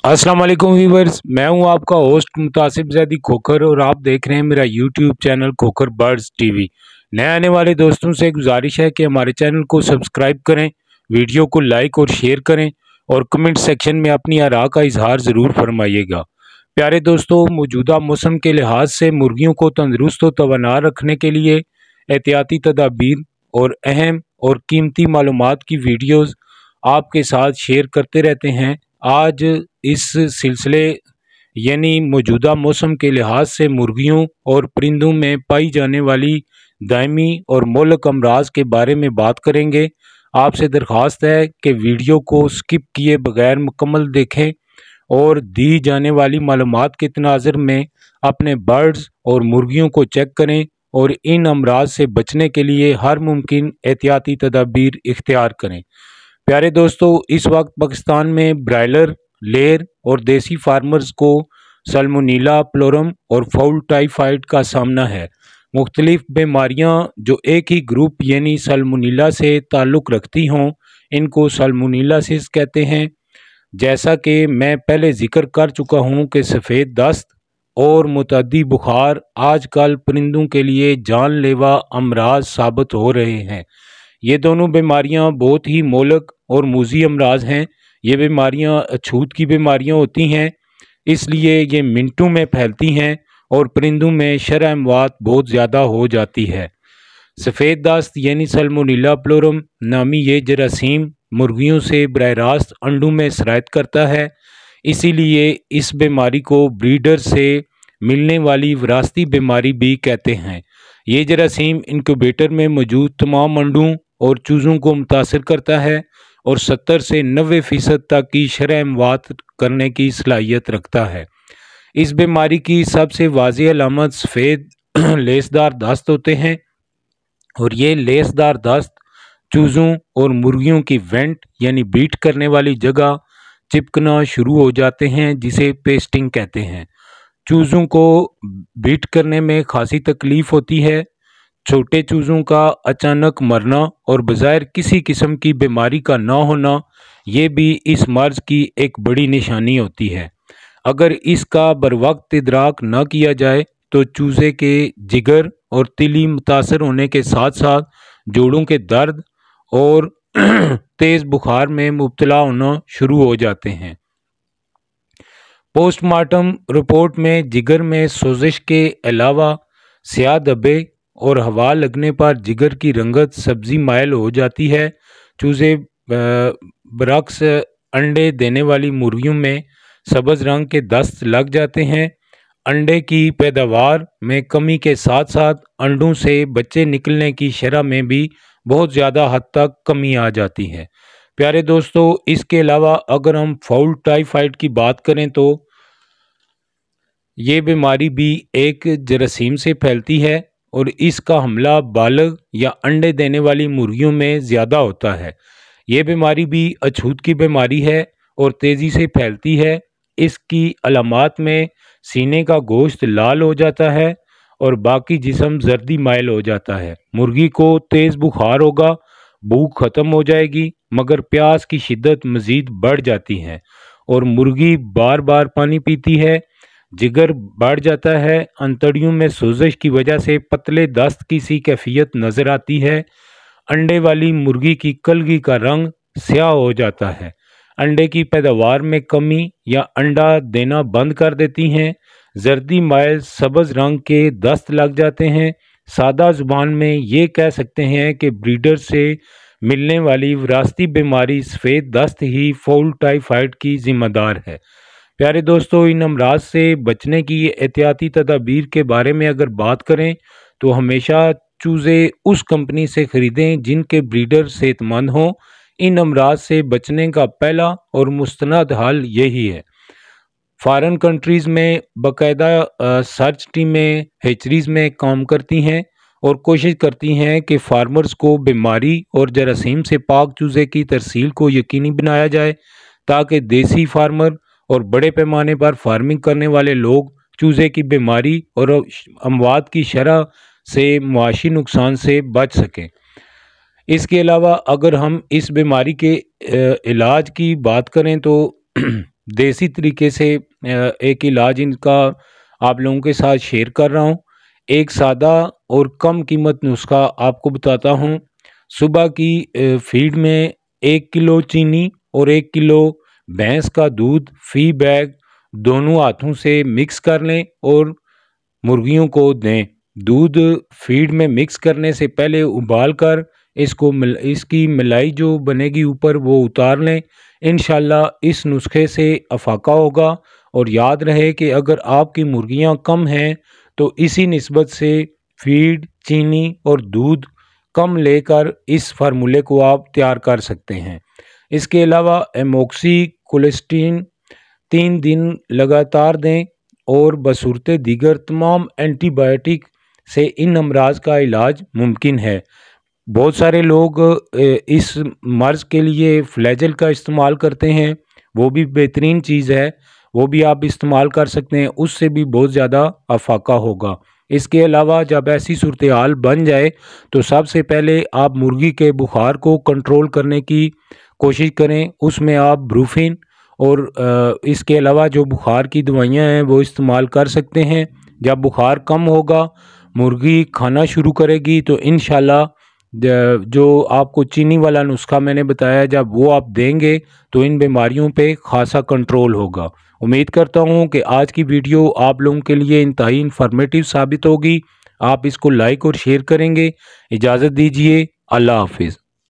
अस्सलाम वालेकुम व्यूवर्स, मैं हूं आपका होस्ट मुतासिब ज़ैदी खोखर और आप देख रहे हैं मेरा YouTube channel Khokhar birds TV. नए आने वाले दोस्तों से गुजारिश है कि हमारे चैनल को सब्सक्राइब करें, वीडियो को लाइक और शेयर करें और कमेंट सेक्शन में अपनी आरा का इजहार ज़रूर फरमाइएगा। प्यारे दोस्तों, मौजूदा मौसम के लिहाज से मुर्गियों को तंदुरुस्त और तवानार रखने के लिए एहतियाती तदाबीर और अहम और कीमती मालूमात की वीडियोज़ आपके साथ शेयर करते रहते हैं। आज इस सिलसिले यानी मौजूदा मौसम के लिहाज से मुर्गियों और परिंदों में पाई जाने वाली दायमी और मोहल्लक अमराज के बारे में बात करेंगे। आपसे दरख्वास्त है कि वीडियो को स्किप किए बगैर मुकम्मल देखें और दी जाने वाली मालूमात के तनाज़ुर में अपने बर्ड्स और मुर्गियों को चेक करें और इन अमराज से बचने के लिए हर मुमकिन एहतियाती तदाबीर इख्तियार करें। प्यारे दोस्तों, इस वक्त पाकिस्तान में ब्रायलर, लेयर और देसी फार्मर्स को सल्मोनेला प्लोरम और फाउल टाइफाइड का सामना है। मुख्तलिफ बीमारियां जो एक ही ग्रुप यानी सल्मोनेला से ताल्लुक़ रखती हों, इनको सल्मोनेलासिस कहते हैं। जैसा कि मैं पहले ज़िक्र कर चुका हूं कि सफ़ेद दस्त और मुतअद्दी बुखार आजकल परिंदों के लिए जानलेवा अमराज साबित हो रहे हैं। ये दोनों बीमारियां बहुत ही मोहल्लक और मूज़ी अमराज हैं। ये बीमारियां अछूत की बीमारियां होती हैं, इसलिए ये मिनटों में फैलती हैं और परिंदों में शरह अमवात बहुत ज़्यादा हो जाती है। सफ़ेद दस्त यानी सल्मोनेला प्लोरम नामी ये जरासीम मुर्गियों से बराह रास्त अंडों में सरायत करता है। इसीलिए इस बीमारी को ब्रीडर से मिलने वाली विरासती बीमारी भी कहते हैं। ये जरासीम इनक्यूबेटर में मौजूद तमाम अंडों और चूज़ों को मुतासर करता है और 70 से 90% तक की शरह अमवात करने की सलाहियत रखता है। इस बीमारी की सबसे वाज़ेह अलामत सफ़ेद लेसदार दस्त होते हैं और ये लेसदार दस्त चूज़ों और मुर्गियों की वेंट यानी बीट करने वाली जगह चिपकना शुरू हो जाते हैं, जिसे पेस्टिंग कहते हैं। चूज़ों को बीट करने में खासी तकलीफ़ होती है। छोटे चूज़ों का अचानक मरना और बज़ाहिर किसी किस्म की बीमारी का ना होना, ये भी इस मर्ज़ की एक बड़ी निशानी होती है। अगर इसका बरवक्त इदराक न किया जाए तो चूज़े के जिगर और तिली मुतासर होने के साथ साथ जोड़ों के दर्द और तेज़ बुखार में मुब्तला होना शुरू हो जाते हैं। पोस्टमार्टम रिपोर्ट में जिगर में सोजिश के अलावा स्याह धब्बे और हवा लगने पर जिगर की रंगत सब्ज़ी माइल हो जाती है। चूज़े बरक्स अंडे देने वाली मुर्गियों में सब्ज़ रंग के दस्त लग जाते हैं। अंडे की पैदावार में कमी के साथ साथ अंडों से बच्चे निकलने की शरह में भी बहुत ज़्यादा हद तक कमी आ जाती है। प्यारे दोस्तों, इसके अलावा अगर हम फाउल टाइफाइड की बात करें तो ये बीमारी भी एक जरासीम से फैलती है और इसका हमला बालग या अंडे देने वाली मुर्गियों में ज़्यादा होता है। ये बीमारी भी अछूत की बीमारी है और तेज़ी से फैलती है। इसकी अलामात में सीने का गोश्त लाल हो जाता है और बाकी जिस्म जर्दी माइल हो जाता है। मुर्गी को तेज़ बुखार होगा, भूख ख़त्म हो जाएगी, मगर प्यास की शिद्दत मज़ीद बढ़ जाती है और मुर्गी बार बार पानी पीती है। जिगर बढ़ जाता है। अंतड़ियों में सोजिश की वजह से पतले दस्त की सी कैफियत नज़र आती है। अंडे वाली मुर्गी की कलगी का रंग स्याह हो जाता है। अंडे की पैदावार में कमी या अंडा देना बंद कर देती हैं। जर्दी माइल सब्ज़ रंग के दस्त लग जाते हैं। सादा ज़ुबान में ये कह सकते हैं कि ब्रीडर से मिलने वाली विरासती बीमारी सफ़ेद दस्त ही फाउल टाइफाइड की ज़िम्मेदार है। प्यारे दोस्तों, इन अमराज से बचने की एहतियाती तदाबीर के बारे में अगर बात करें तो हमेशा चूज़े उस कंपनी से ख़रीदें जिनके ब्रीडर सेहतमंद हों। इन अमराज से बचने का पहला और मुस्तनद हल यही है। फ़ॉरेन कंट्रीज़ में बाकायदा सर्च टीमें हेचरीज़ में काम करती हैं और कोशिश करती हैं कि फार्मर्स को बीमारी और जरासीम से पाक चूज़े की तरसील को यकीनी बनाया जाए, ताकि देसी फार्मर और बड़े पैमाने पर फार्मिंग करने वाले लोग चूज़े की बीमारी और अमवात की शरह से मुआशी नुकसान से बच सकें। इसके अलावा अगर हम इस बीमारी के इलाज की बात करें तो देसी तरीके से एक इलाज इनका आप लोगों के साथ शेयर कर रहा हूँ। एक सादा और कम कीमत नुस्खा आपको बताता हूँ। सुबह की फीड में 1 किलो चीनी और 1 किलो भैंस का दूध फी बैग दोनों हाथों से मिक्स कर लें और मुर्गियों को दें। दूध फीड में मिक्स करने से पहले उबाल कर इसकी मलाई जो बनेगी ऊपर वो उतार लें। इंशाल्लाह इस नुस्खे से अफाका होगा। और याद रहे कि अगर आपकी मुर्गियां कम हैं तो इसी निस्बत से फीड, चीनी और दूध कम लेकर इस फार्मूले को आप तैयार कर सकते हैं। इसके अलावा एमोक्सी कोलेस्टीन 3 दिन लगातार दें और बसूरत दीगर तमाम एंटीबायोटिक से इन अमराज का इलाज मुमकिन है। बहुत सारे लोग इस मर्ज़ के लिए फ्लैजल का इस्तेमाल करते हैं, वो भी बेहतरीन चीज़ है, वो भी आप इस्तेमाल कर सकते हैं, उससे भी बहुत ज़्यादा अफाका होगा। इसके अलावा जब ऐसी सूरत हाल बन जाए तो सबसे पहले आप मुर्गी के बुखार को कंट्रोल करने की कोशिश करें। उसमें आप ब्रूफिन और इसके अलावा जो बुखार की दवाइयाँ हैं वो इस्तेमाल कर सकते हैं। जब बुखार कम होगा, मुर्गी खाना शुरू करेगी तो इंशाल्लाह जो आपको चीनी वाला नुस्खा मैंने बताया, जब वो आप देंगे तो इन बीमारियों पे खासा कंट्रोल होगा। उम्मीद करता हूँ कि आज की वीडियो आप लोगों के लिए इंतहाई इन्फॉर्मेटिव साबित होगी। आप इसको लाइक और शेयर करेंगे। इजाज़त दीजिए। अल्लाह हाफिज़।